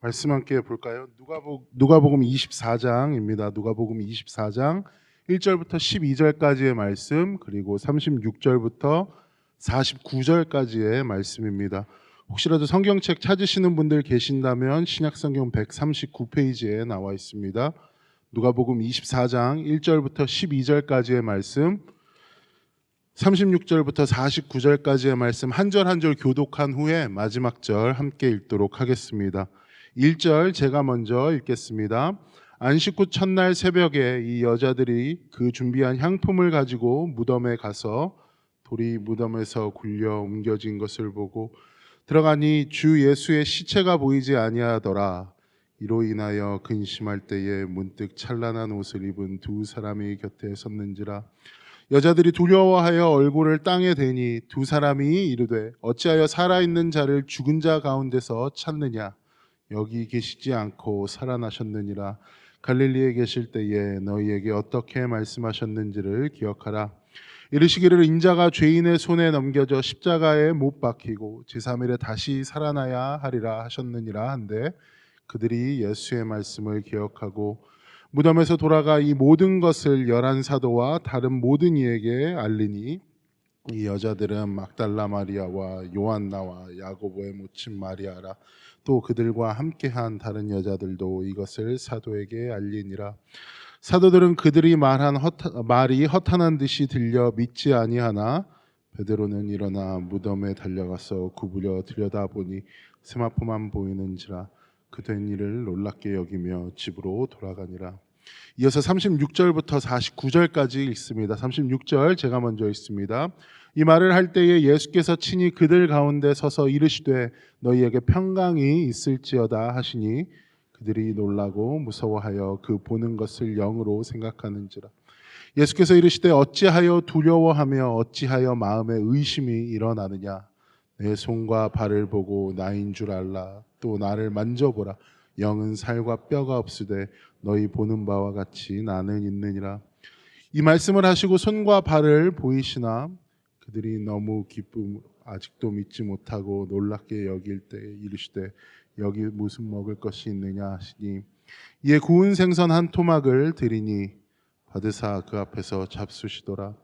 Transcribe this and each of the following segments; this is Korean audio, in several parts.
말씀 함께 볼까요? 누가복음 24장입니다. 누가복음 24장 1절부터 12절까지의 말씀, 그리고 36절부터 49절까지의 말씀입니다. 혹시라도 성경책 찾으시는 분들 계신다면 신약성경 139페이지에 나와 있습니다. 누가복음 24장 1절부터 12절까지의 말씀, 36절부터 49절까지의 말씀 한 절 한 절 교독한 후에 마지막 절 함께 읽도록 하겠습니다. 1절 제가 먼저 읽겠습니다. 안식 후 첫날 새벽에 이 여자들이 그 준비한 향품을 가지고 무덤에 가서 돌이 무덤에서 굴려 옮겨진 것을 보고 들어가니 주 예수의 시체가 보이지 아니하더라. 이로 인하여 근심할 때에 문득 찬란한 옷을 입은 두 사람이 곁에 섰는지라. 여자들이 두려워하여 얼굴을 땅에 대니 두 사람이 이르되 어찌하여 살아있는 자를 죽은 자 가운데서 찾느냐. 여기 계시지 않고 살아나셨느니라. 갈릴리에 계실 때에 너희에게 어떻게 말씀하셨는지를 기억하라. 이르시기를 인자가 죄인의 손에 넘겨져 십자가에 못 박히고 제3일에 다시 살아나야 하리라 하셨느니라 한데 그들이 예수의 말씀을 기억하고 무덤에서 돌아가 이 모든 것을 열한 사도와 다른 모든 이에게 알리니 이 여자들은 막달라 마리아와 요한나와 야고보의 모친 마리아라. 또 그들과 함께한 다른 여자들도 이것을 사도에게 알리니라. 사도들은 그들이 말한 말이 허탄한 듯이 들려 믿지 아니하나 베드로는 일어나 무덤에 달려가서 구부려 들여다보니 세마포만 보이는지라. 그 된 일을 놀랍게 여기며 집으로 돌아가니라. 이어서 36절부터 49절까지 읽습니다. 36절 제가 먼저 읽습니다. 이 말을 할 때에 예수께서 친히 그들 가운데 서서 이르시되 너희에게 평강이 있을지어다 하시니 그들이 놀라고 무서워하여 그 보는 것을 영으로 생각하는지라. 예수께서 이르시되 어찌하여 두려워하며 어찌하여 마음에 의심이 일어나느냐. 내 손과 발을 보고 나인 줄 알라. 또 나를 만져보라. 영은 살과 뼈가 없으되 너희 보는 바와 같이 나는 있느니라. 이 말씀을 하시고 손과 발을 보이시나 그들이 너무 기쁨으로 아직도 믿지 못하고 놀랍게 여길 때 이르시되 여기 무슨 먹을 것이 있느냐 하시니 이에 구운 생선 한 토막을 드리니 받으사 그 앞에서 잡수시더라.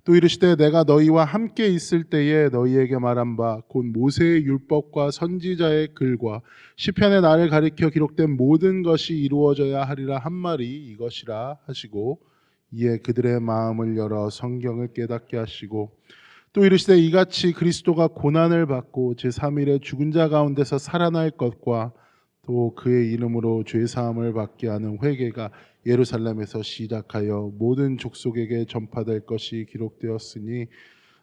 또 이르시되 내가 너희와 함께 있을 때에 너희에게 말한 바 곧 모세의 율법과 선지자의 글과 시편의 나를 가리켜 기록된 모든 것이 이루어져야 하리라 한 말이 이것이라 하시고 이에 그들의 마음을 열어 성경을 깨닫게 하시고 또 이르시되 이같이 그리스도가 고난을 받고 제3일에 죽은 자 가운데서 살아날 것과 또 그의 이름으로 죄 사함을 받게 하는 회개가 예루살렘에서 시작하여 모든 족속에게 전파될 것이 기록되었으니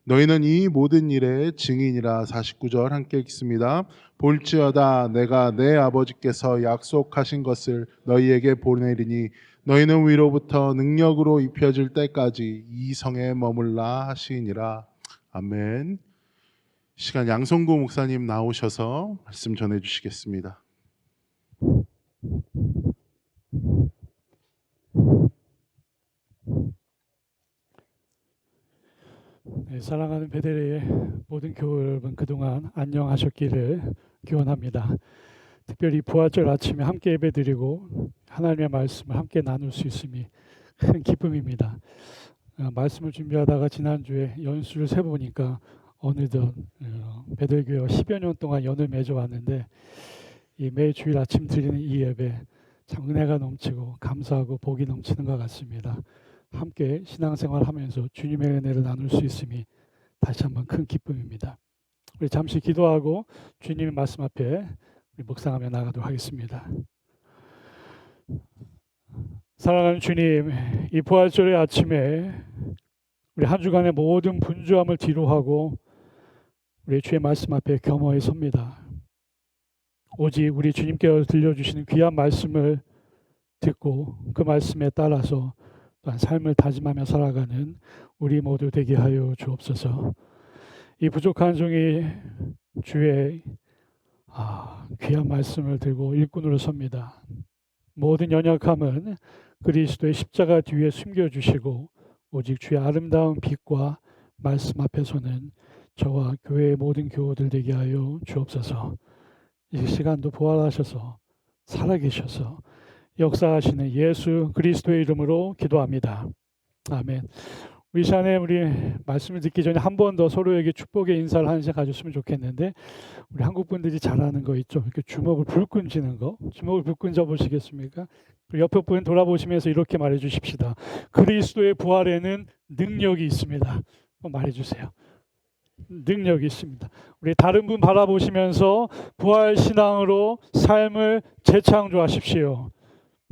너희는 이 모든 일의 증인이라. 49절 함께 읽습니다. 볼지어다 내가 내 아버지께서 약속하신 것을 너희에게 보내리니 너희는 위로부터 능력으로 입혀질 때까지 이 성에 머물라 하시니라. 아멘. 시간 양성구 목사님 나오셔서 말씀 전해 주시겠습니다. 네, 사랑하는 베델리의 모든 교우 여러분, 그동안 안녕하셨기를 기원합니다. 특별히 부활절 아침에 함께 예배드리고 하나님의 말씀을 함께 나눌 수 있음이 큰 기쁨입니다. 말씀을 준비하다가 지난주에 연수를 세보니까 어느덧 베델교회와 10여 년 동안 연을 맺어왔는데 이 매 주일 아침 드리는 이 예배 참 은혜가 넘치고 감사하고 복이 넘치는 것 같습니다. 함께 신앙생활하면서 주님의 은혜를 나눌 수 있음이 다시 한번 큰 기쁨입니다. 우리 잠시 기도하고 주님의 말씀 앞에 우리 묵상하며 나가도록 하겠습니다. 사랑하는 주님, 이 부활절의 아침에 우리 한 주간의 모든 분주함을 뒤로하고 우리 주의 말씀 앞에 겸허히 섭니다. 오직 우리 주님께서 들려주시는 귀한 말씀을 듣고 그 말씀에 따라서 또한 삶을 다짐하며 살아가는 우리 모두 되게 하여 주옵소서. 이 부족한 종이 주의 귀한 말씀을 들고 일꾼으로 섭니다. 모든 연약함은 그리스도의 십자가 뒤에 숨겨주시고 오직 주의 아름다운 빛과 말씀 앞에서는 저와 교회의 모든 교우들 되게 하여 주옵소서. 이 시간도 부활하셔서 살아계셔서 역사하시는 예수 그리스도의 이름으로 기도합니다. 아멘. 우리 시간에 우리 말씀을 듣기 전에 한 번 더 서로에게 축복의 인사를 한 시간 가졌으면 좋겠는데, 우리 한국 분들이 잘하는 거 있죠? 이렇게 주먹을 불끈 쥐는 거. 주먹을 불끈 쥐어보시겠습니까? 그리고 옆에 분 돌아보시면서 이렇게 말해 주십시다. 그리스도의 부활에는 능력이 있습니다. 말해 주세요. 능력이 있습니다. 우리 다른 분 바라보시면서 부활 신앙으로 삶을 재창조하십시오.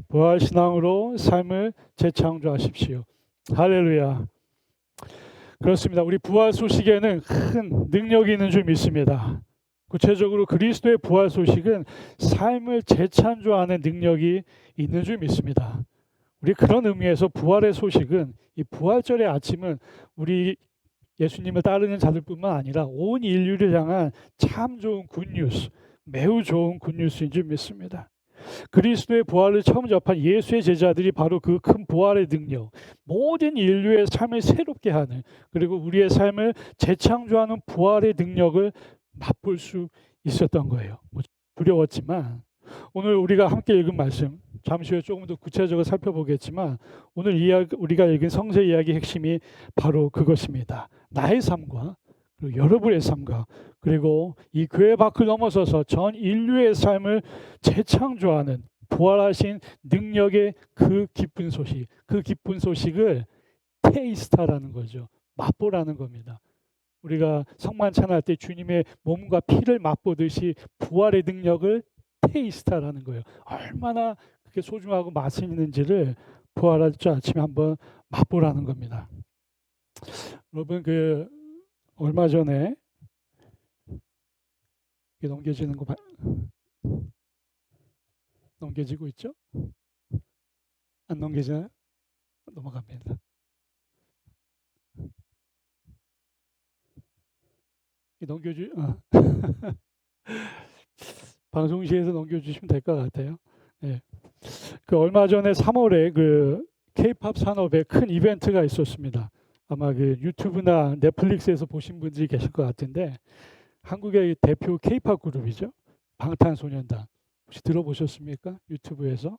부활 신앙으로 삶을 재창조하십시오. 할렐루야. 그렇습니다. 우리 부활 소식에는 큰 능력이 있는 줄 믿습니다. 구체적으로 그리스도의 부활 소식은 삶을 재창조하는 능력이 있는 줄 믿습니다. 우리 그런 의미에서 부활의 소식은, 이 부활절의 아침은 우리 예수님을 따르는 자들뿐만 아니라 온 인류를 향한 참 좋은 굿뉴스, 매우 좋은 굿뉴스인 줄 믿습니다. 그리스도의 부활을 처음 접한 예수의 제자들이 바로 그 큰 부활의 능력, 모든 인류의 삶을 새롭게 하는, 그리고 우리의 삶을 재창조하는 부활의 능력을 맛볼 수 있었던 거예요. 두려웠지만 오늘 우리가 함께 읽은 말씀, 잠시 후에 조금 더 구체적으로 살펴보겠지만, 오늘 우리가 읽은 성서 이야기의 핵심이 바로 그것입니다. 나의 삶과 그리고 여러분의 삶과 그리고 이 교회 밖을 넘어서서 전 인류의 삶을 재창조하는 부활하신 능력의 그 기쁜 소식, 그 기쁜 소식을 테이스타라는 거죠. 맛보라는 겁니다. 우리가 성만찬할 때 주님의 몸과 피를 맛보듯이 부활의 능력을 테이스타라는 거예요. 얼마나 그게 소중하고 맛이 있는지를 부활할 주 아침에 한번 맛보라는 겁니다. 여러분, 얼마 전에 넘겨지는 거 넘겨지고 있죠? 안 넘겨지나요? 넘어갑니다. 방송시에서 넘겨주시면 될 것 같아요. 네. 얼마 전에 3월에 K-팝 산업에 큰 이벤트가 있었습니다. 아마 유튜브나 넷플릭스에서 보신 분들이 계실 것 같은데, 한국의 대표 K-팝 그룹이죠. 방탄소년단. 혹시 들어보셨습니까? 유튜브에서.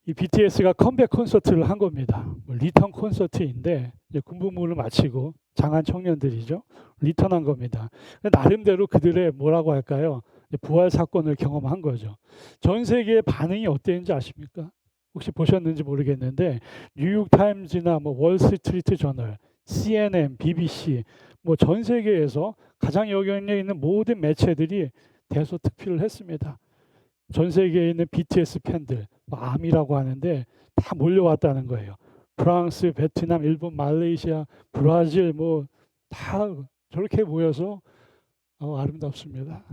이 BTS가 컴백 콘서트를 한 겁니다. 리턴 콘서트인데, 이제 군복무를 마치고 장한 청년들이죠. 리턴한 겁니다. 나름대로 그들의 뭐라고 할까요? 부활 사건을 경험한 거죠. 전 세계의 반응이 어땠는지 아십니까? 혹시 보셨는지 모르겠는데, 뉴욕 타임즈나 월스트리트 저널, CNN, BBC, 전 세계에서 가장 영향력 있는 모든 매체들이 대서특필을 했습니다. 전 세계에 있는 BTS 팬들, 아미라고 하는데 다 몰려왔다는 거예요. 프랑스, 베트남, 일본, 말레이시아, 브라질 다 저렇게 모여서 아름답습니다.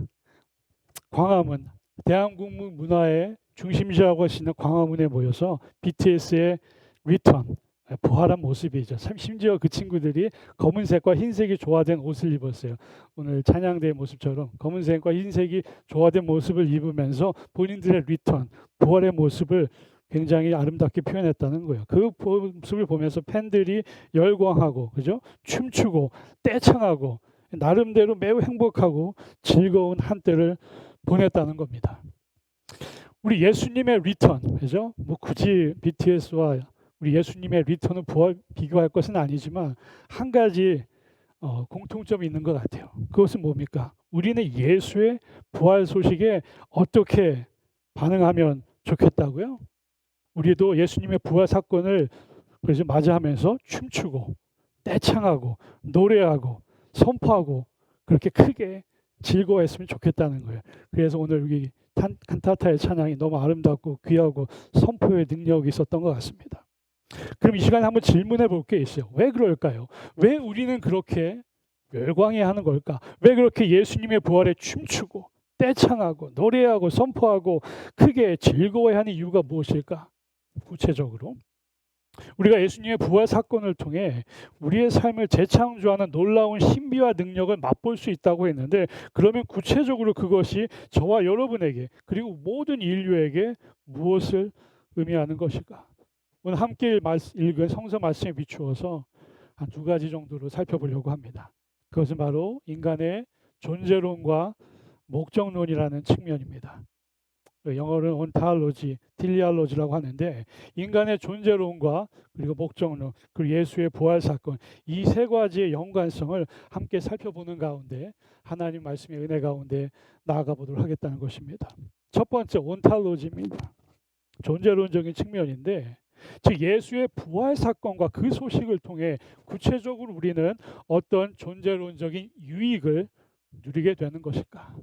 광화문, 대한민국 문화의 중심지라고 할 수 있는 광화문에 모여서 BTS의 리턴, 부활한 모습이죠. 심지어 그 친구들이 검은색과 흰색이 조화된 옷을 입었어요. 오늘 찬양대의 모습처럼 검은색과 흰색이 조화된 모습을 입으면서 본인들의 리턴, 부활의 모습을 굉장히 아름답게 표현했다는 거예요. 그 모습을 보면서 팬들이 열광하고, 그죠? 춤추고 떼창하고 나름대로 매우 행복하고 즐거운 한때를 보냈다는 겁니다. 우리 예수님의 리턴, 그죠? 굳이 BTS와 우리 예수님의 리턴을 비교할 것은 아니지만 한 가지 공통점이 있는 것 같아요. 그것은 뭡니까? 우리는 예수의 부활 소식에 어떻게 반응하면 좋겠다고요? 우리도 예수님의 부활 사건을 그래서 맞이하면서 춤추고 떼창하고 노래하고 선포하고 그렇게 크게 즐거워했으면 좋겠다는 거예요. 그래서 오늘 여기 칸타타의 찬양이 너무 아름답고 귀하고 선포의 능력이 있었던 것 같습니다. 그럼 이 시간에 한번 질문해 볼 게 있어요. 왜 그럴까요? 왜 우리는 그렇게 열광해야 하는 걸까? 왜 그렇게 예수님의 부활에 춤추고 떼창하고 노래하고 선포하고 크게 즐거워해야 하는 이유가 무엇일까? 구체적으로 우리가 예수님의 부활 사건을 통해 우리의 삶을 재창조하는 놀라운 신비와 능력을 맛볼 수 있다고 했는데, 그러면 구체적으로 그것이 저와 여러분에게 그리고 모든 인류에게 무엇을 의미하는 것일까? 오늘 함께 읽은 성서 말씀에 비추어서 한 두 가지 정도로 살펴보려고 합니다. 그것은 바로 인간의 존재론과 목적론이라는 측면입니다. 영어로는 온타올로지, 딜리알로지라고 하는데 인간의 존재론과 그리고 목적론, 그리고 예수의 부활 사건 이 세 가지의 연관성을 함께 살펴보는 가운데 하나님 말씀의 은혜 가운데 나아가 보도록 하겠다는 것입니다. 첫 번째 온타올로지입니다. 존재론적인 측면인데 즉 예수의 부활 사건과 그 소식을 통해 구체적으로 우리는 어떤 존재론적인 유익을 누리게 되는 것일까?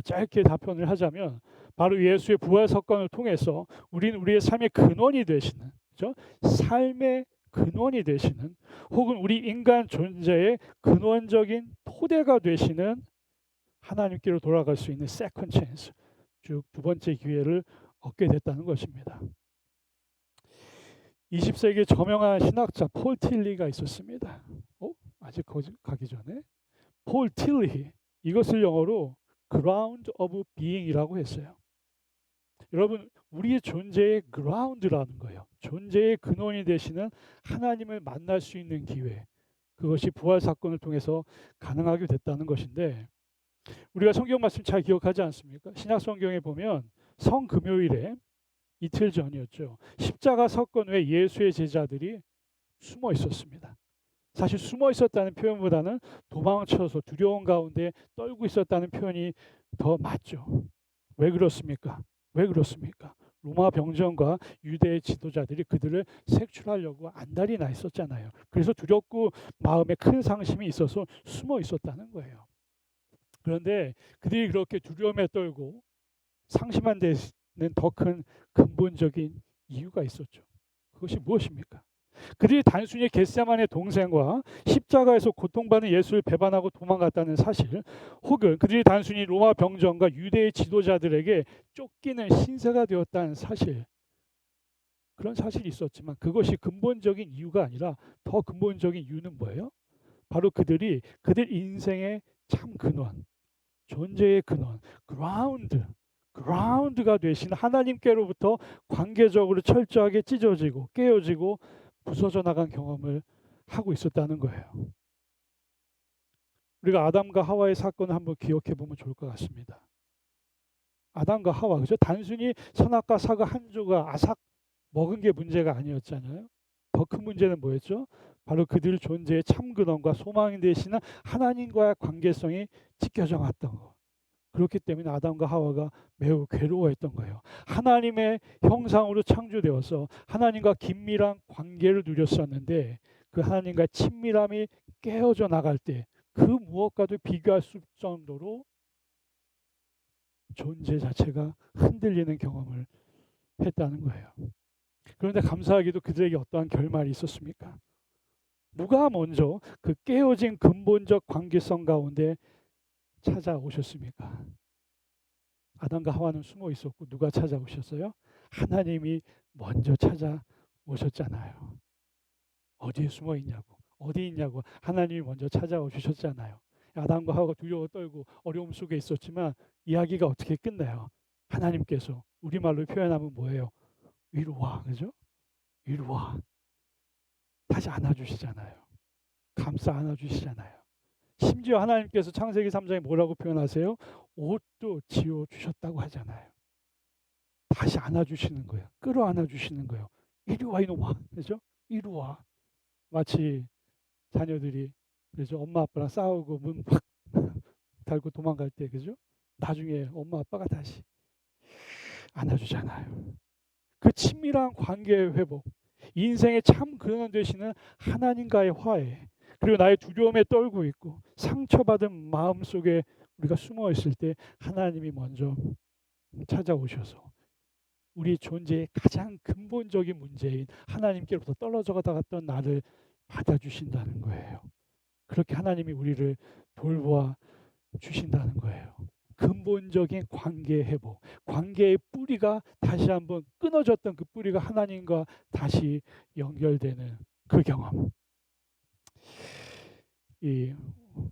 짧게 답변을 하자면 바로 예수의 부활 사건을 통해서 우리는 우리의 삶의 근원이 되시는, 그렇죠? 삶의 근원이 되시는 혹은 우리 인간 존재의 근원적인 토대가 되시는 하나님께로 돌아갈 수 있는 세컨 찬스, 즉 두 번째 기회를 얻게 됐다는 것입니다. 20세기 저명한 신학자 폴 틸리가 있었습니다. 아직 거기 가기 전에 폴 틸리, 이것을 영어로 ground of being이라고 했어요. 여러분, 우리의 존재의 ground라는 거예요. 존재의 근원이 되시는 하나님을 만날 수 있는 기회, 그것이 부활 사건을 통해서 가능하게 됐다는 것인데 우리가 성경 말씀 잘 기억하지 않습니까? 신약 성경에 보면 성금요일에 이틀 전이었죠. 십자가 사건 외에 예수의 제자들이 숨어 있었습니다. 사실 숨어 있었다는 표현보다는 도망쳐서 두려운 가운데 떨고 있었다는 표현이 더 맞죠. 왜 그렇습니까? 왜 그렇습니까? 로마 병정과 유대의 지도자들이 그들을 색출하려고 안달이 나 있었잖아요. 그래서 두렵고 마음에 큰 상심이 있어서 숨어 있었다는 거예요. 그런데 그들이 그렇게 두려움에 떨고 상심한 데는 더 큰 근본적인 이유가 있었죠. 그것이 무엇입니까? 그들이 단순히 겟세마네 동생과 십자가에서 고통받는 예수를 배반하고 도망갔다는 사실, 혹은 그들이 단순히 로마 병정과 유대의 지도자들에게 쫓기는 신세가 되었다는 사실, 그런 사실이 있었지만 그것이 근본적인 이유가 아니라 더 근본적인 이유는 뭐예요? 바로 그들이 그들 인생의 참 근원, 존재의 근원, 그라운드가 되신 하나님께로부터 관계적으로 철저하게 찢어지고 깨어지고 부서져 나간 경험을 하고 있었다는 거예요. 우리가 아담과 하와의 사건을 한번 기억해 보면 좋을 것 같습니다. 아담과 하와, 그죠? 단순히 선악과 사과 한 조각 아삭 먹은 게 문제가 아니었잖아요. 더 큰 문제는 뭐였죠? 바로 그들 존재의 참 근원과 소망이 되시는 하나님과의 관계성이 찢겨져 왔던 것. 그렇기 때문에 아담과 하와가 매우 괴로워했던 거예요. 하나님의 형상으로 창조되어서 하나님과 긴밀한 관계를 누렸었는데 그 하나님과의 친밀함이 깨어져 나갈 때 그 무엇과도 비교할 수 없을 정도로 존재 자체가 흔들리는 경험을 했다는 거예요. 그런데 감사하게도 그들에게 어떠한 결말이 있었습니까? 누가 먼저 그 깨어진 근본적 관계성 가운데 찾아오셨습니까? 아담과 하와는 숨어 있었고 누가 찾아오셨어요? 하나님이 먼저 찾아오셨잖아요. 어디에 숨어 있냐고, 어디 있냐고 하나님이 먼저 찾아오셨잖아요. 아담과 하와가 두려워 떨고 어려움 속에 있었지만 이야기가 어떻게 끝나요? 하나님께서 우리말로 표현하면 뭐예요? 위로 와, 그죠? 위로 와. 다시 안아주시잖아요. 감싸 안아주시잖아요. 심지어 하나님께서 창세기 3장에 뭐라고 표현하세요? 옷도 지어 주셨다고 하잖아요. 다시 안아주시는 거예요. 끌어안아 주시는 거예요. 이리 와 이놈아, 그죠? 이리 와. 마치 자녀들이 그죠? 엄마 아빠랑 싸우고 문 확 닫고 도망갈 때, 그죠? 나중에 엄마 아빠가 다시 안아주잖아요. 그 친밀한 관계의 회복, 인생의 참 근원 되시는 하나님과의 화해, 그리고 나의 두려움에 떨고 있고 상처받은 마음 속에 우리가 숨어 있을 때 하나님이 먼저 찾아오셔서 우리 존재의 가장 근본적인 문제인 하나님께로부터 떨어져 갔던 나를 받아주신다는 거예요. 그렇게 하나님이 우리를 돌보아 주신다는 거예요. 근본적인 관계 회복, 관계의 뿌리가 다시 한번 끊어졌던 그 뿌리가 하나님과 다시 연결되는 그 경험. 이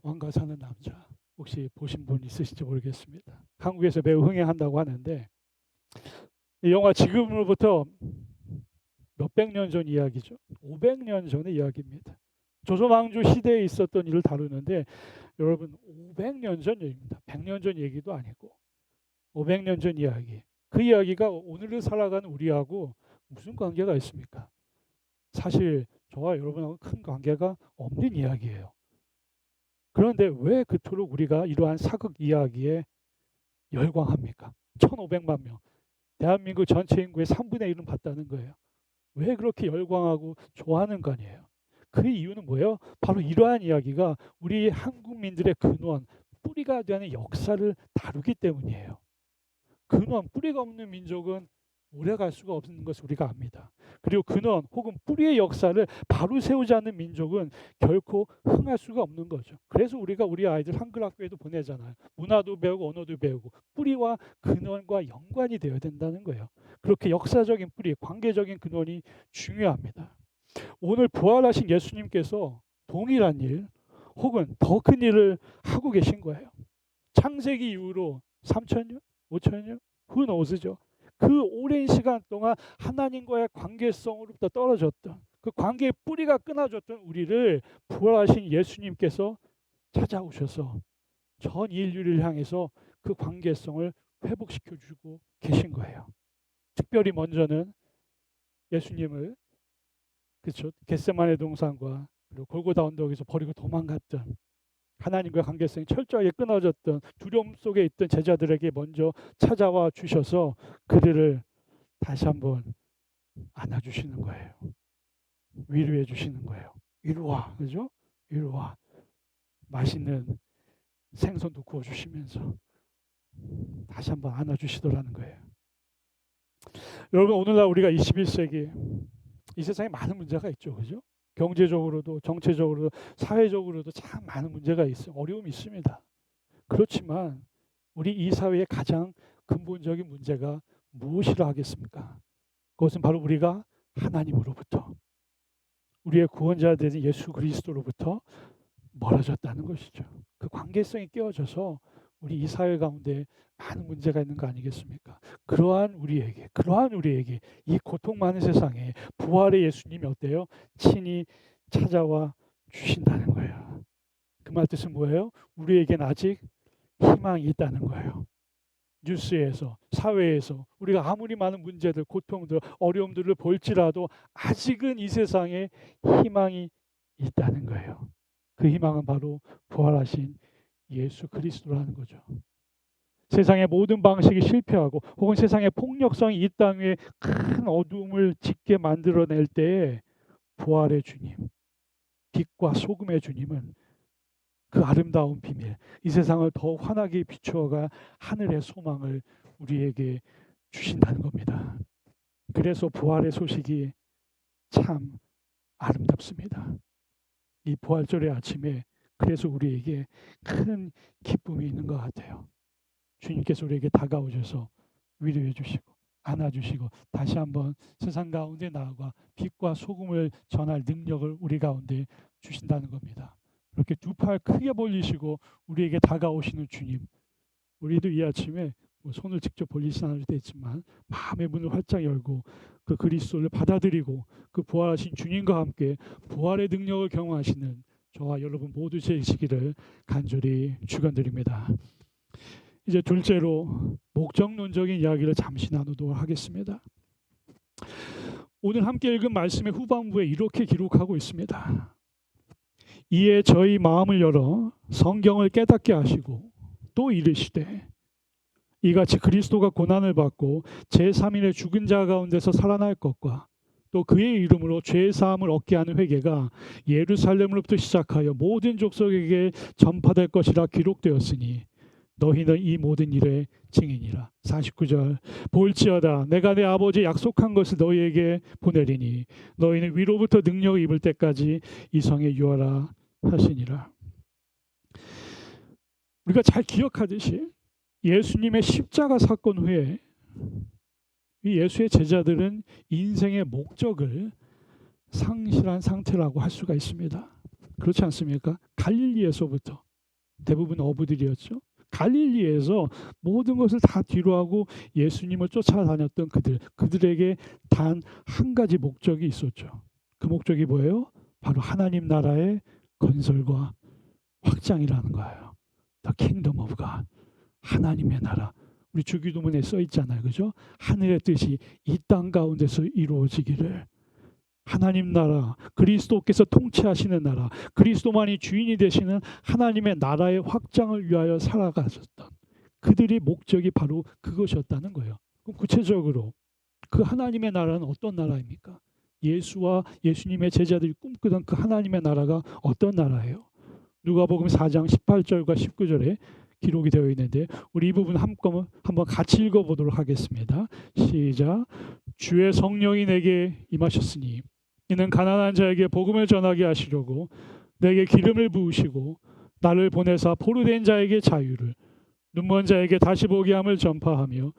왕가 사는 남자, 혹시 보신 분 있으신지 모르겠습니다. 한국에서 매우 흥행한다고 하는데 이 영화 지금으로부터 몇백 년 전 이야기죠. 500년 전의 이야기입니다. 조선 왕조 시대에 있었던 일을 다루는데 여러분 500년 전 얘기입니다. 100년 전 얘기도 아니고 500년 전 이야기. 그 이야기가 오늘을 살아가는 우리하고 무슨 관계가 있습니까? 사실 저와 여러분하고 큰 관계가 없는 이야기예요. 그런데 왜 그토록 우리가 이러한 사극 이야기에 열광합니까? 1,500만 명. 대한민국 전체 인구의 3분의 1은 봤다는 거예요. 왜 그렇게 열광하고 좋아하는 거 아니에요? 그 이유는 뭐예요? 바로 이러한 이야기가 우리 한국민들의 근원, 뿌리가 되는 역사를 다루기 때문이에요. 근원, 뿌리가 없는 민족은 오래갈 수가 없는 것을 우리가 압니다. 그리고 근원 혹은 뿌리의 역사를 바로 세우지 않는 민족은 결코 흥할 수가 없는 거죠. 그래서 우리가 우리 아이들 한글 학교에도 보내잖아요. 문화도 배우고 언어도 배우고 뿌리와 근원과 연관이 되어야 된다는 거예요. 그렇게 역사적인 뿌리, 관계적인 근원이 중요합니다. 오늘 부활하신 예수님께서 동일한 일 혹은 더 큰 일을 하고 계신 거예요. 창세기 이후로 3,000년, 5,000년, who knows죠. 그 오랜 시간 동안 하나님과의 관계성으로부터 떨어졌던 그 관계의 뿌리가 끊어졌던 우리를 부활하신 예수님께서 찾아오셔서 전 인류를 향해서 그 관계성을 회복시켜 주고 계신 거예요. 특별히 먼저는 예수님을 그렇죠. 겟세마네 동산과 그리고 골고다 언덕에서 버리고 도망갔던 하나님과 관계성이 철저하게 끊어졌던 두려움 속에 있던 제자들에게 먼저 찾아와 주셔서 그들을 다시 한번 안아주시는 거예요. 위로해 주시는 거예요. 이리 와, 그죠? 이리 와. 맛있는 생선도 구워주시면서 다시 한번 안아주시더라는 거예요. 여러분, 오늘날 우리가 21세기 이 세상에 많은 문제가 있죠, 그죠? 경제적으로도 정치적으로도 사회적으로도 참 많은 문제가 있어요. 어려움이 있습니다. 그렇지만 우리 이 사회의 가장 근본적인 문제가 무엇이라 하겠습니까? 그것은 바로 우리가 하나님으로부터 우리의 구원자 되신 예수 그리스도로부터 멀어졌다는 것이죠. 그 관계성이 깨어져서 우리 이 사회 가운데 많은 문제가 있는 거 아니겠습니까? 그러한 우리에게 이 고통 많은 세상에 부활의 예수님이 어때요? 친히 찾아와 주신다는 거예요. 그 말 뜻은 뭐예요? 우리에겐 아직 희망이 있다는 거예요. 뉴스에서 사회에서 우리가 아무리 많은 문제들, 고통들, 어려움들을 볼지라도 아직은 이 세상에 희망이 있다는 거예요. 그 희망은 바로 부활하신 예수 그리스도라는 거죠. 세상의 모든 방식이 실패하고 혹은 세상의 폭력성이 이 땅 위에 큰 어둠을 짙게 만들어낼 때에 부활의 주님, 빛과 소금의 주님은 그 아름다운 비밀, 이 세상을 더 환하게 비추어가 하늘의 소망을 우리에게 주신다는 겁니다. 그래서 부활의 소식이 참 아름답습니다. 이 부활절의 아침에 그래서 우리에게 큰 기쁨이 있는 것 같아요. 주님께서 우리에게 다가오셔서 위로해 주시고 안아주시고 다시 한번 세상 가운데 나아가 빛과 소금을 전할 능력을 우리 가운데 주신다는 겁니다. 이렇게 두 팔 크게 벌리시고 우리에게 다가오시는 주님, 우리도 이 아침에 손을 직접 벌리진 않을 때 있지만 마음의 문을 활짝 열고 그 그리스도를 받아들이고 그 부활하신 주님과 함께 부활의 능력을 경험하시는 저와 여러분 모두 되시기를 간절히 축원드립니다. 이제 둘째로 목적론적인 이야기를 잠시 나누도록 하겠습니다. 오늘 함께 읽은 말씀의 후반부에 이렇게 기록하고 있습니다. 이에 저희 마음을 열어 성경을 깨닫게 하시고 또 이르시되 이같이 그리스도가 고난을 받고 제3일에 죽은 자 가운데서 살아날 것과 또 그의 이름으로 죄 사함을 얻게 하는 회개가 예루살렘으로부터 시작하여 모든 족속에게 전파될 것이라 기록되었으니 너희는 이 모든 일의 증인이라. 49절 볼지어다 내가 내 아버지 약속한 것을 너희에게 보내리니 너희는 위로부터 능력을 입을 때까지 이 성에 유하라 하시니라. 우리가 잘 기억하듯이 예수님의 십자가 사건 후에 이 예수의 제자들은 인생의 목적을 상실한 상태라고 할 수가 있습니다. 그렇지 않습니까? 갈릴리에서부터 대부분 어부들이었죠. 갈릴리에서 모든 것을 다 뒤로하고 예수님을 쫓아다녔던 그들에게 단 한 가지 목적이 있었죠. 그 목적이 뭐예요? 바로 하나님 나라의 건설과 확장이라는 거예요. The Kingdom of God, 하나님의 나라, 우리 주기도문에 써 있잖아요. 그죠? 하늘의 뜻이 이 땅 가운데서 이루어지기를. 하나님 나라, 그리스도께서 통치하시는 나라, 그리스도만이 주인이 되시는 하나님의 나라의 확장을 위하여 살아가셨던 그들의 목적이 바로 그것이었다는 거예요. 그럼 구체적으로 그 하나님의 나라는 어떤 나라입니까? 예수와 예수님의 제자들이 꿈꾸던 그 하나님의 나라가 어떤 나라예요? 누가복음 4장 18절과 19절에 기록이 되어 있는데 우리 이 부분 한번 같이 읽어보도록 하겠습니다. 시작. 주의 성령이 내게 임하셨으니 이는 가난한 자에게 복음을 전하게 하시려고 내게 기름을 부으시고 나를 보내사 포로된 자에게 자유를, 눈먼 자에게 다시 보게 함을 전파하며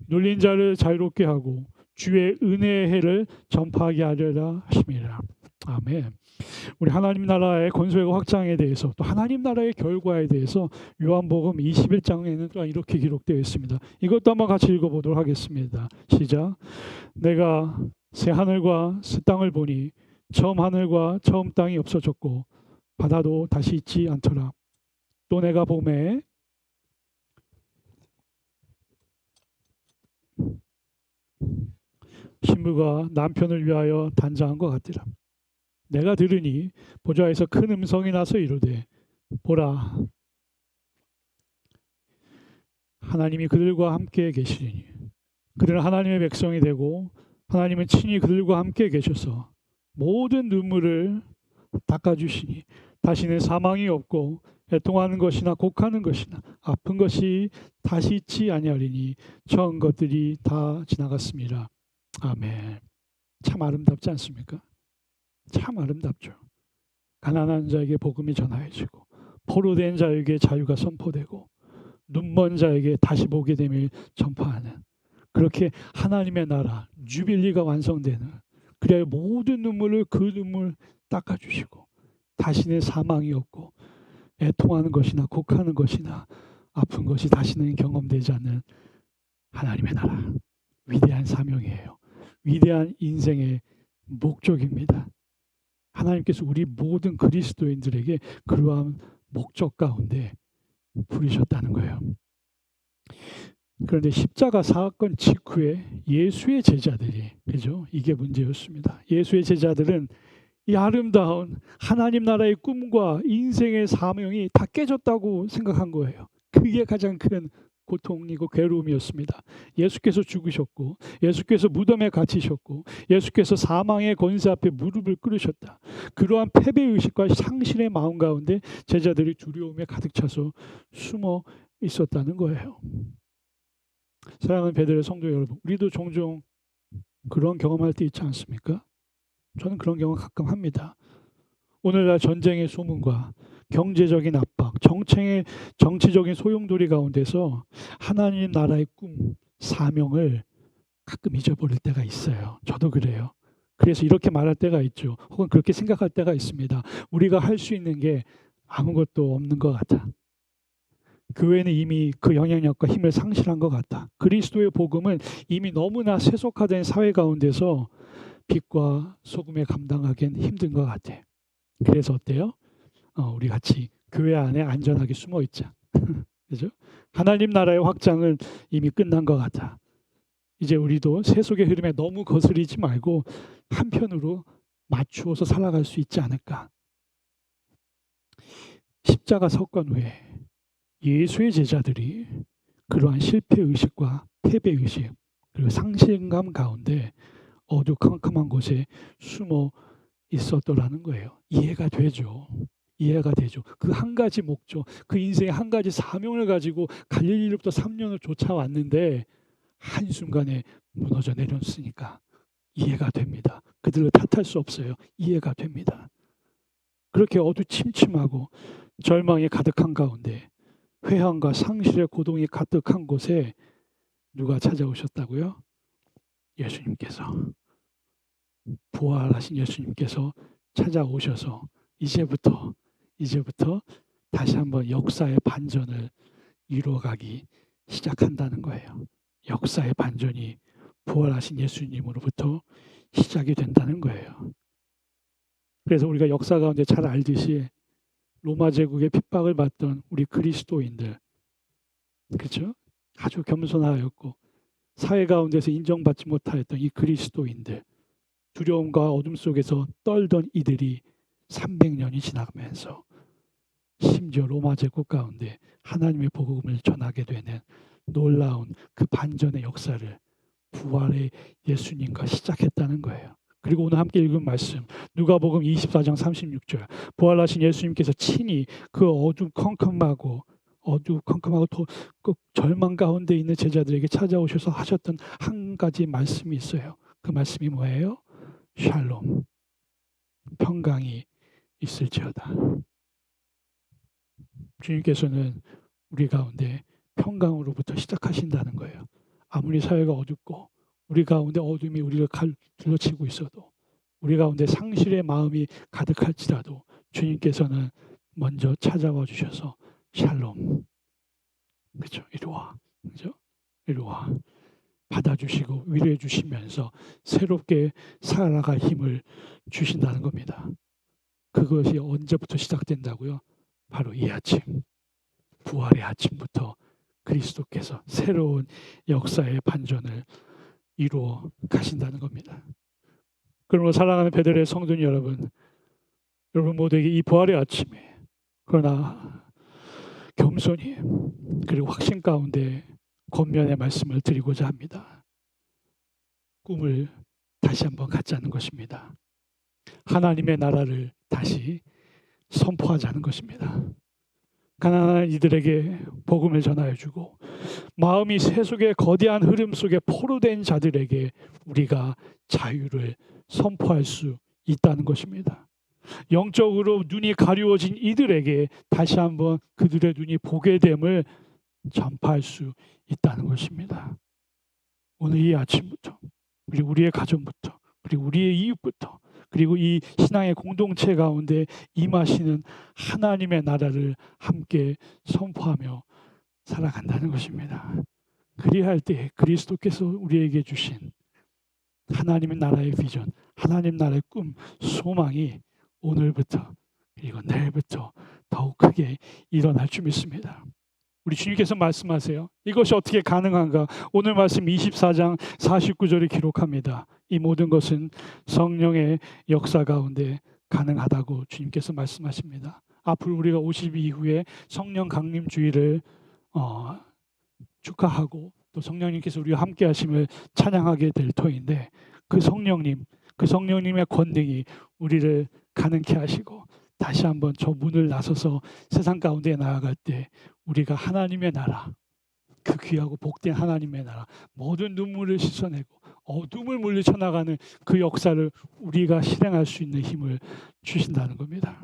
눌린 자를 자유롭게 하고 주의 은혜의 해를 전파하게 하려라 하심이라. 아멘. 우리 하나님 나라의 건설과 확장에 대해서 또 하나님 나라의 결과에 대해서 요한복음 21장에는 또 이렇게 기록되어 있습니다. 이것도 한번 같이 읽어보도록 하겠습니다. 시작. 내가 새 하늘과 새 땅을 보니 처음 하늘과 처음 땅이 없어졌고 바다도 다시 있지 않더라. 또 내가 보매 신부가 남편을 위하여 단장한 것 같더라. 내가 들으니 보좌에서 큰 음성이 나서 이르되 보라 하나님이 그들과 함께 계시리니 그들은 하나님의 백성이 되고 하나님은 친히 그들과 함께 계셔서 모든 눈물을 닦아주시니 다시는 사망이 없고 애통하는 것이나 곡하는 것이나 아픈 것이 다시 있지 아니하리니 처음 것들이 다 지나갔습니다. 아멘. 참 아름답지 않습니까? 참 아름답죠. 가난한 자에게 복음이 전하여지고 포로된 자에게 자유가 선포되고 눈먼 자에게 다시 보게 됨을 전파하는 그렇게 하나님의 나라 주빌리가 완성되는 그래야 모든 눈물을 그 눈물 닦아주시고 다시는 사망이 없고 애통하는 것이나 곡하는 것이나 아픈 것이 다시는 경험되지 않는 하나님의 나라 위대한 사명이에요. 위대한 인생의 목적입니다. 하나님께서 우리 모든 그리스도인들에게 그러한 목적 가운데 부르셨다는 거예요. 그런데 십자가 사건 직후에 예수의 제자들이, 그죠? 이게 문제였습니다. 예수의 제자들은 이 아름다운 하나님 나라의 꿈과 인생의 사명이 다 깨졌다고 생각한 거예요. 그게 가장 큰 고통이고 괴로움이었습니다. 예수께서 죽으셨고 예수께서 무덤에 갇히셨고 예수께서 사망의 권세 앞에 무릎을 꿇으셨다. 그러한 패배의식과 상실의 마음 가운데 제자들이 두려움에 가득 차서 숨어 있었다는 거예요. 사랑하는 베들레 성도 여러분, 우리도 종종 그런 경험할 때 있지 않습니까? 저는 그런 경험 가끔 합니다. 오늘날 전쟁의 소문과 경제적인 압박, 정치적인 소용돌이 가운데서 하나님 나라의 꿈, 사명을 가끔 잊어버릴 때가 있어요. 저도 그래요. 그래서 이렇게 말할 때가 있죠. 혹은 그렇게 생각할 때가 있습니다. 우리가 할 수 있는 게 아무것도 없는 것 같아. 교회는 이미 그 영향력과 힘을 상실한 것 같다. 그리스도의 복음은 이미 너무나 세속화된 사회 가운데서 빛과 소금에 감당하기엔 힘든 것 같아. 그래서 어때요? 우리 같이 교회 안에 안전하게 숨어 있자. 그죠? 하나님 나라의 확장은 이미 끝난 것 같아. 이제 우리도 세속의 흐름에 너무 거스리지 말고 한편으로 맞추어서 살아갈 수 있지 않을까. 십자가 사건 후에 예수의 제자들이 그러한 실패의식과 패배의식 그리고 상실감 가운데 어두컴컴한 곳에 숨어 있었더라는 거예요. 이해가 되죠. 이해가 되죠. 그 한 가지 목적, 그 인생의 한 가지 사명을 가지고 갈릴리로부터 3년을 쫓아왔는데 한순간에 무너져 내렸으니까 이해가 됩니다. 그들을 탓할 수 없어요. 이해가 됩니다. 그렇게 어두침침하고 절망이 가득한 가운데 회한과 상실의 고동이 가득한 곳에 누가 찾아오셨다고요? 예수님께서. 부활하신 예수님께서 찾아오셔서 이제부터 다시 한번 역사의 반전을 이루어가기 시작한다는 거예요. 역사의 반전이 부활하신 예수님으로부터 시작이 된다는 거예요. 그래서 우리가 역사 가운데 잘 알듯이 로마 제국의 핍박을 받던 우리 그리스도인들, 그렇죠? 아주 겸손하였고 사회 가운데서 인정받지 못하였던 이 그리스도인들, 두려움과 어둠 속에서 떨던 이들이 300년이 지나가면서 심지어 로마 제국 가운데 하나님의 복음을 전하게 되는 놀라운 그 반전의 역사를 부활의 예수님과 시작했다는 거예요. 그리고 오늘 함께 읽은 말씀 누가복음 24장 36절, 부활하신 예수님께서 친히 그 어두컴컴하고 그 절망 가운데 있는 제자들에게 찾아오셔서 하셨던 한 가지 말씀이 있어요. 그 말씀이 뭐예요? 샬롬, 평강이 있을지어다. 주님께서는 우리 가운데 평강으로부터 시작하신다는 거예요. 아무리 사회가 어둡고 우리 가운데 어둠이 우리를 둘러치고 있어도, 우리 가운데 상실의 마음이 가득할지라도 주님께서는 먼저 찾아와 주셔서 샬롬, 그렇죠? 이리 와, 그렇죠? 이리 와, 받아주시고 위로해 주시면서 새롭게 살아갈 힘을 주신다는 겁니다. 그것이 언제부터 시작된다고요? 바로 이 아침, 부활의 아침부터 그리스도께서 새로운 역사의 반전을 이루어 가신다는 겁니다. 그러므로 사랑하는 베들레헴 성도 여러분, 여러분 모두에게 이 부활의 아침에, 그러나 겸손히 그리고 확신 가운데 권면의 말씀을 드리고자 합니다. 꿈을 다시 한번 갖자는 것입니다. 하나님의 나라를 다시 선포하자는 것입니다. 가난한 이들에게 복음을 전하여주고 마음이 세속의 거대한 흐름 속에 포로된 자들에게 우리가 자유를 선포할 수 있다는 것입니다. 영적으로 눈이 가리워진 이들에게 다시 한번 그들의 눈이 보게 됨을 전파할 수 있다는 것입니다. 오늘 이 아침부터, 그리고 우리의 가정부터, 그리고 우리의 이웃부터, 그리고 이 신앙의 공동체 가운데 임하시는 하나님의 나라를 함께 선포하며 살아간다는 것입니다. 그리할 때 그리스도께서 우리에게 주신 하나님의 나라의 비전, 하나님 나라의 꿈, 소망이 오늘부터 그리고 내일부터 더욱 크게 일어날 줄 믿습니다. 우리 주님께서 말씀하세요. 이것이 어떻게 가능한가? 오늘 말씀 24장 49절에 기록합니다. 이 모든 것은 성령의 역사 가운데 가능하다고 주님께서 말씀하십니다. 앞으로 우리가 50 이후에 성령 강림 주일을 축하하고 또 성령님께서 우리와 함께 하심을 찬양하게 될 터인데, 그 성령님의 권능이 우리를 가능케 하시고 다시 한번 저 문을 나서서 세상 가운데 나아갈 때 우리가 하나님의 나라, 그 귀하고 복된 하나님의 나라, 모든 눈물을 씻어내고 어둠을 물리쳐 나가는 그 역사를 우리가 실행할 수 있는 힘을 주신다는 겁니다.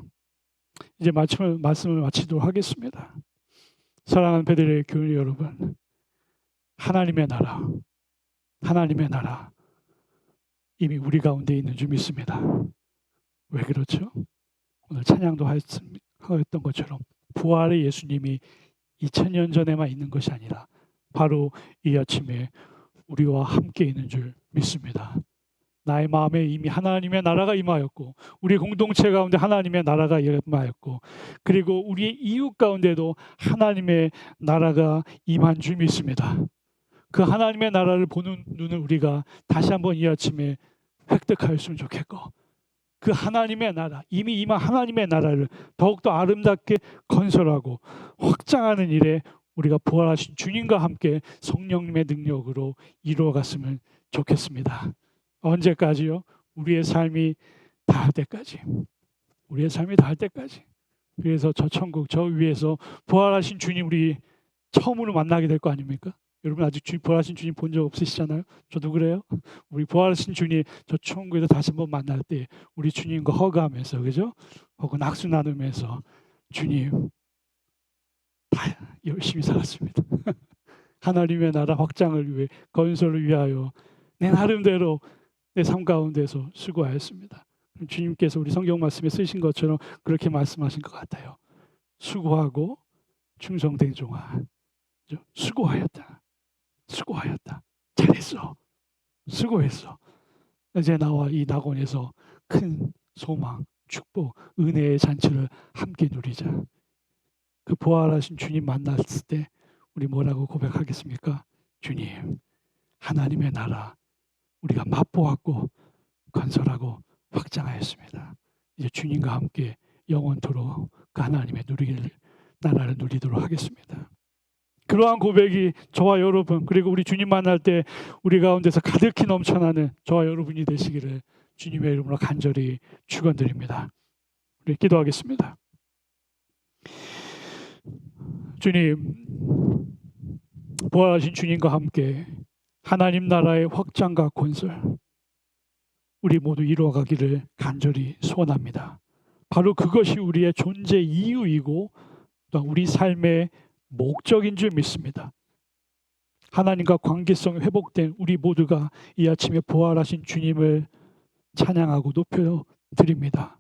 이제 말씀을 마치도록 하겠습니다. 사랑하는 베들레헴 교회 여러분, 하나님의 나라 이미 우리 가운데 있는 줄 믿습니다. 왜 그렇죠? 오늘 찬양도 하였던 것처럼 부활의 예수님이 2000년 전에만 있는 것이 아니라 바로 이 아침에 우리와 함께 있는 줄 믿습니다. 나의 마음에 이미 하나님의 나라가 임하였고, 우리 공동체 가운데 하나님의 나라가 임하였고, 그리고 우리의 이웃 가운데도 하나님의 나라가 임한 줄 믿습니다. 그 하나님의 나라를 보는 눈을 우리가 다시 한번 이 아침에 획득하였으면 좋겠고, 그 하나님의 나라, 이미 임한 하나님의 나라를 더욱더 아름답게 건설하고 확장하는 일에 우리가 부활하신 주님과 함께 성령님의 능력으로 이루어갔으면 좋겠습니다. 언제까지요? 우리의 삶이 다할 때까지. 우리의 삶이 다할 때까지. 그래서 저 천국, 저 위에서 부활하신 주님 우리 처음으로 만나게 될 거 아닙니까? 여러분 아직 부활하신 주님 본 적 없으시잖아요. 저도 그래요. 우리 부활하신 주님 저 천국에서 다시 한번 만날 때 우리 주님과 허가하면서, 그죠? 혹은 악수 나누면서 주님 다 열심히 살았습니다. 하나님의 나라 확장을 위해, 건설을 위하여 내 나름대로 내 삶 가운데서 수고하였습니다. 주님께서 우리 성경 말씀에 쓰신 것처럼 그렇게 말씀하신 것 같아요. 수고하고 충성된 종아, 수고하였다. 잘했어. 수고했어. 이제 나와 이 낙원에서 큰 소망, 축복, 은혜의 잔치를 함께 누리자. 그 부활하신 주님 만났을 때 우리 뭐라고 고백하겠습니까? 주님, 하나님의 나라 우리가 맛보았고 건설하고 확장하였습니다. 이제 주님과 함께 영원토록 그 하나님의 나라를 누리도록 하겠습니다. 그러한 고백이 저와 여러분 그리고 우리 주님 만날 때 우리 가운데서 가득히 넘쳐나는 저와 여러분이 되시기를 주님의 이름으로 간절히 축원드립니다. 우리 기도하겠습니다. 주님, 부활하신 주님과 함께 하나님 나라의 확장과 건설 우리 모두 이루어가기를 간절히 소원합니다. 바로 그것이 우리의 존재 이유이고 또 우리 삶의 목적인 줄 믿습니다. 하나님과 관계성이 회복된 우리 모두가 이 아침에 부활하신 주님을 찬양하고 높여드립니다.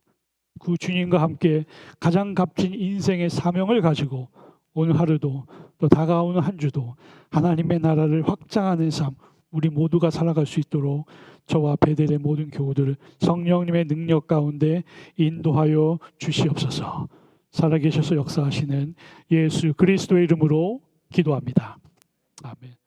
그 주님과 함께 가장 값진 인생의 사명을 가지고 오늘 하루도 또 다가오는 한 주도 하나님의 나라를 확장하는 삶 우리 모두가 살아갈 수 있도록 저와 베델의 모든 교우들 성령님의 능력 가운데 인도하여 주시옵소서. 살아계셔서 역사하시는 예수 그리스도의 이름으로 기도합니다. 아멘.